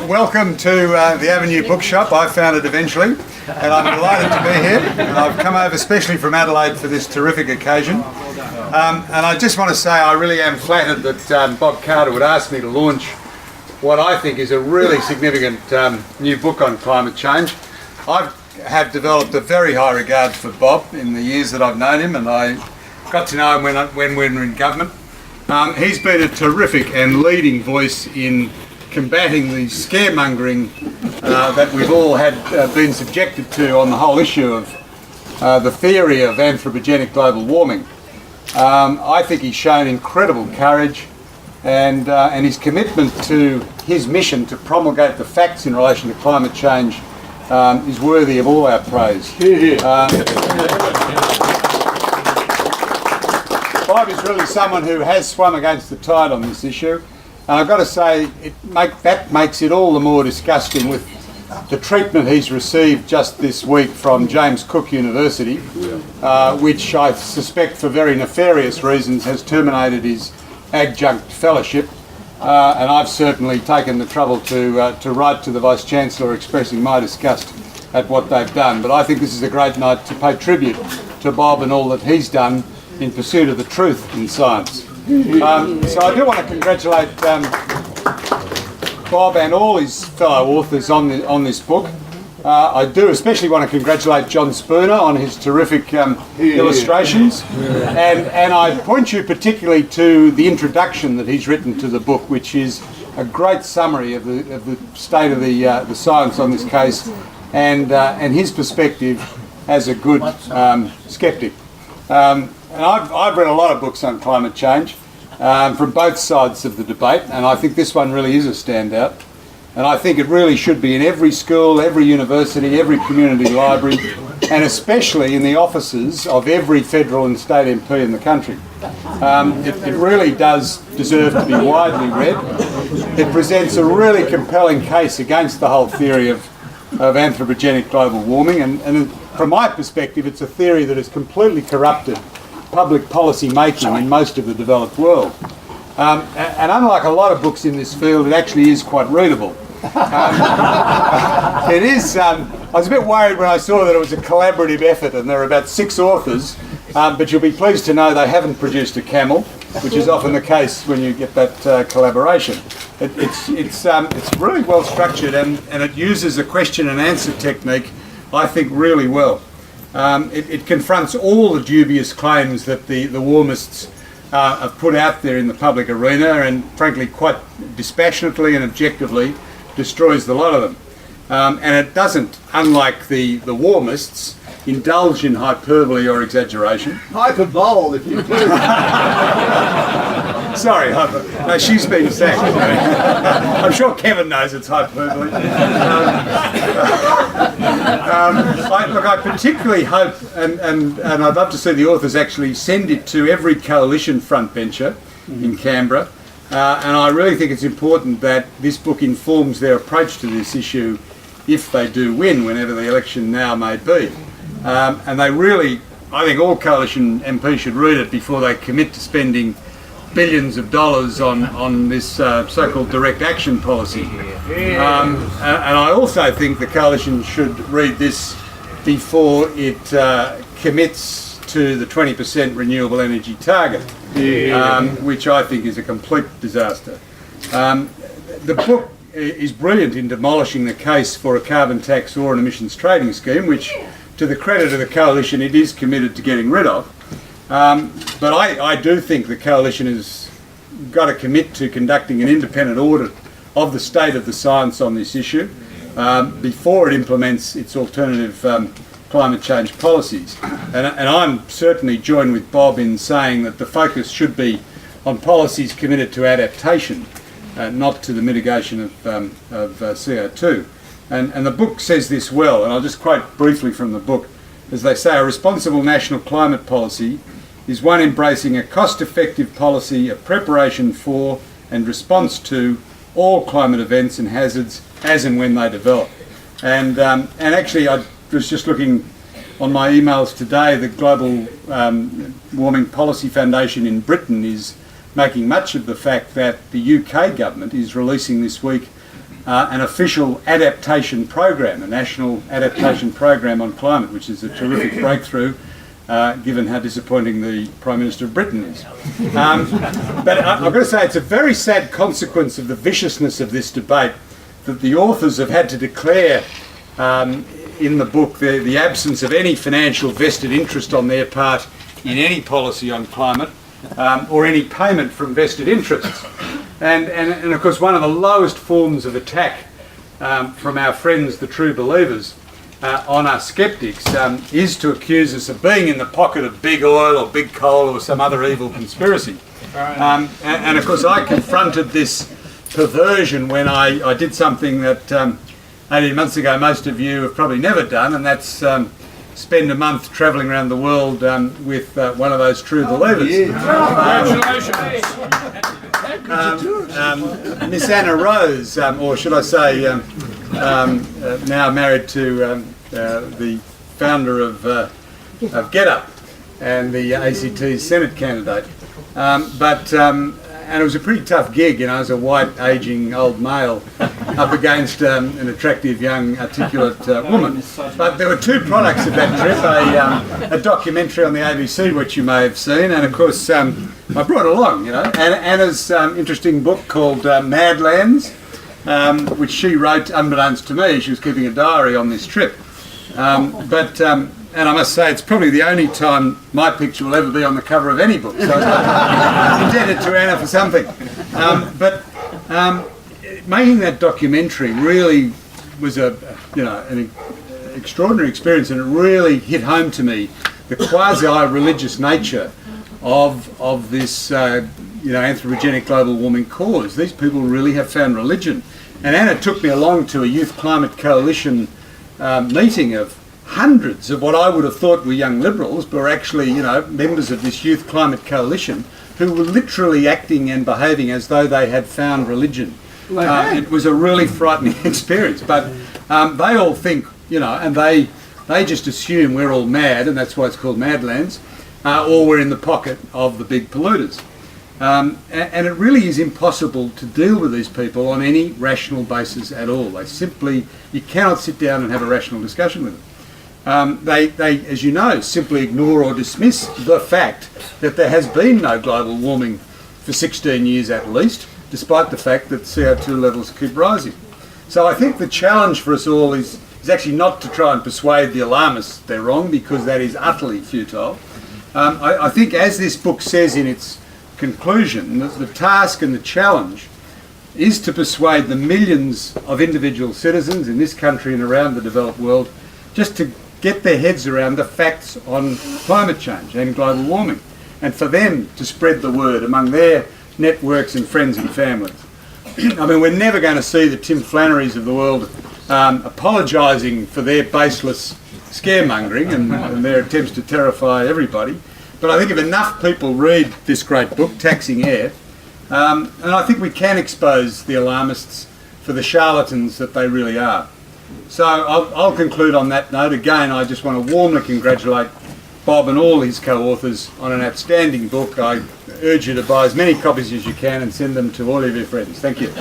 Welcome to the Avenue Bookshop. I found it eventually, and I'm delighted to be here. And I've come over especially from Adelaide for this terrific occasion. And I just want to say I really am flattered that Bob Carter would ask me to launch what I think is a really significant new book on climate change. I have developed a very high regard for Bob in the years that I've known him, and I got to know him when we were in government. He's been a terrific and leading voice in combating the scaremongering that we've all had been subjected to on the whole issue of the theory of anthropogenic global warming. I think he's shown incredible courage, and his commitment to his mission to promulgate the facts in relation to climate change is worthy of all our praise. Bob is really someone who has swum against the tide on this issue, and I've got to say that makes it all the more disgusting with the treatment he's received just this week from James Cook University, which I suspect for very nefarious reasons has terminated his adjunct fellowship, and I've certainly taken the trouble to write to the Vice-Chancellor expressing my disgust at what they've done. But I think this is a great night to pay tribute to Bob and all that he's done in pursuit of the truth in science. So I do want to congratulate Bob and all his fellow authors on this book. I do especially want to congratulate John Spooner on his terrific illustrations, and I point you particularly to the introduction that he's written to the book, which is a great summary of the state of the science on this case, and his perspective as a good skeptic. And I've read a lot of books on climate change from both sides of the debate, and I think this one really is a standout. And I think it really should be in every school, every university, every community library, and especially in the offices of every federal and state MP in the country. It really does deserve to be widely read. It presents a really compelling case against the whole theory of anthropogenic global warming, and from my perspective, it's a theory that has completely corrupted public policy making in most of the developed world. And unlike a lot of books in this field, it actually is quite readable. It is. I was a bit worried when I saw that it was a collaborative effort and there are about 6 authors, but you'll be pleased to know they haven't produced a camel, which is often the case when you get that collaboration. It's really well structured, and it uses a question and answer technique, I think, really well. It confronts all the dubious claims that the warmists have put out there in the public arena, and frankly quite dispassionately and objectively destroys the lot of them. And it doesn't, unlike the warmists, indulge in hyperbole or exaggeration. Hyperbole, if you please. Sorry, no, she's been sacked. I'm sure Kevin knows it's hyperbole. I particularly hope, and I'd love to see the authors actually send it to every coalition frontbencher in Canberra, and I really think it's important that this book informs their approach to this issue if they do win, whenever the election now may be. And they really, I think all coalition MPs should read it before they commit to spending billions of dollars on this so-called direct action policy. And I also think the coalition should read this before it commits to the 20% renewable energy target, which I think is a complete disaster. The book is brilliant in demolishing the case for a carbon tax or an emissions trading scheme, which, to the credit of the coalition, it is committed to getting rid of. But I do think the coalition has got to commit to conducting an independent audit of the state of the science on this issue before it implements its alternative climate change policies. And I'm certainly joined with Bob in saying that the focus should be on policies committed to adaptation, not to the mitigation of CO2. And the book says this well, and I'll just quote briefly from the book. As they say, a responsible national climate policy is one embracing a cost-effective policy of preparation for and response to all climate events and hazards as and when they develop. And actually, I was just looking on my emails today, the Global Warming Policy Foundation in Britain is making much of the fact that the UK government is releasing this week an official adaptation program, a national adaptation program on climate, which is a terrific breakthrough, given how disappointing the Prime Minister of Britain is. But I've got to say, it's a very sad consequence of the viciousness of this debate that the authors have had to declare in the book the absence of any financial vested interest on their part in any policy on climate, or any payment from vested interests. And of course, one of the lowest forms of attack from our friends, the true believers, on us sceptics, is to accuse us of being in the pocket of big oil or big coal or some other evil conspiracy. And of course, I confronted this perversion when I did something that 18 months ago most of you have probably never done, and that's spend a month travelling around the world with one of those true believers. Miss Anna Rose, or should I say, now married to the founder of GetUp and the ACT's Senate candidate. And it was a pretty tough gig, you know, as a white, ageing old male up against an attractive, young, articulate woman. But there were two products of that trip, a documentary on the ABC, which you may have seen, and of course I brought along, you know, Anna's interesting book called Madlands, which she wrote unbeknownst to me. She was keeping a diary on this trip. And I must say, it's probably the only time my picture will ever be on the cover of any book. So I'm indebted to Anna for something. Making that documentary really was an extraordinary experience, and it really hit home to me the quasi-religious nature of this anthropogenic global warming cause. These people really have found religion. And Anna took me along to a Youth Climate Coalition meeting of hundreds of what I would have thought were young liberals, but were actually, you know, members of this Youth Climate Coalition who were literally acting and behaving as though they had found religion. It was a really frightening experience, but they all think, you know, and they just assume we're all mad, and that's why it's called Madlands, or we're in the pocket of the big polluters. And it really is impossible to deal with these people on any rational basis at all. You cannot sit down and have a rational discussion with them. They, as you know, simply ignore or dismiss the fact that there has been no global warming for 16 years at least, despite the fact that CO2 levels keep rising. So I think the challenge for us all is actually not to try and persuade the alarmists they're wrong, because that is utterly futile. I think, as this book says in its conclusion, the task and the challenge is to persuade the millions of individual citizens in this country and around the developed world just to get their heads around the facts on climate change and global warming, and for them to spread the word among their networks and friends and families. I mean, we're never going to see the Tim Flannerys of the world apologising for their baseless scaremongering and their attempts to terrify everybody. But I think if enough people read this great book, Taxing Air, and I think we can expose the alarmists for the charlatans that they really are. So I'll conclude on that note. Again, I just want to warmly congratulate Bob and all his co-authors on an outstanding book. I urge you to buy as many copies as you can and send them to all of your friends. Thank you.